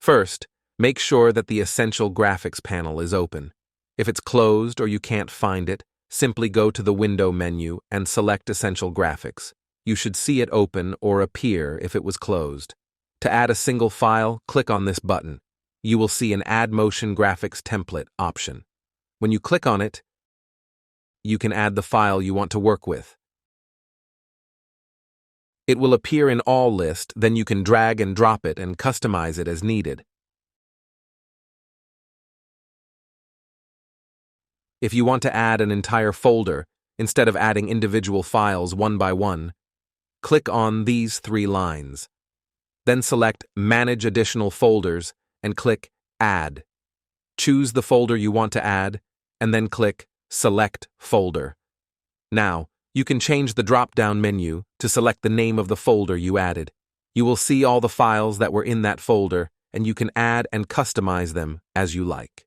First, make sure that the Essential Graphics panel is open. If it's closed or you can't find it, simply go to the Window menu and select Essential Graphics. You should see it open or appear if it was closed. To add a single file, click on this button. You will see an Add Motion Graphics Template option. When you click on it, you can add the file you want to work with. It will appear in All list, then you can drag and drop it and customize it as needed. If you want to add an entire folder, instead of adding individual files one by one, click on these 3 lines. Then select Manage Additional Folders and click Add. Choose the folder you want to add, and then click Select Folder. Now, you can change the drop-down menu to select the name of the folder you added. You will see all the files that were in that folder, and you can add and customize them as you like.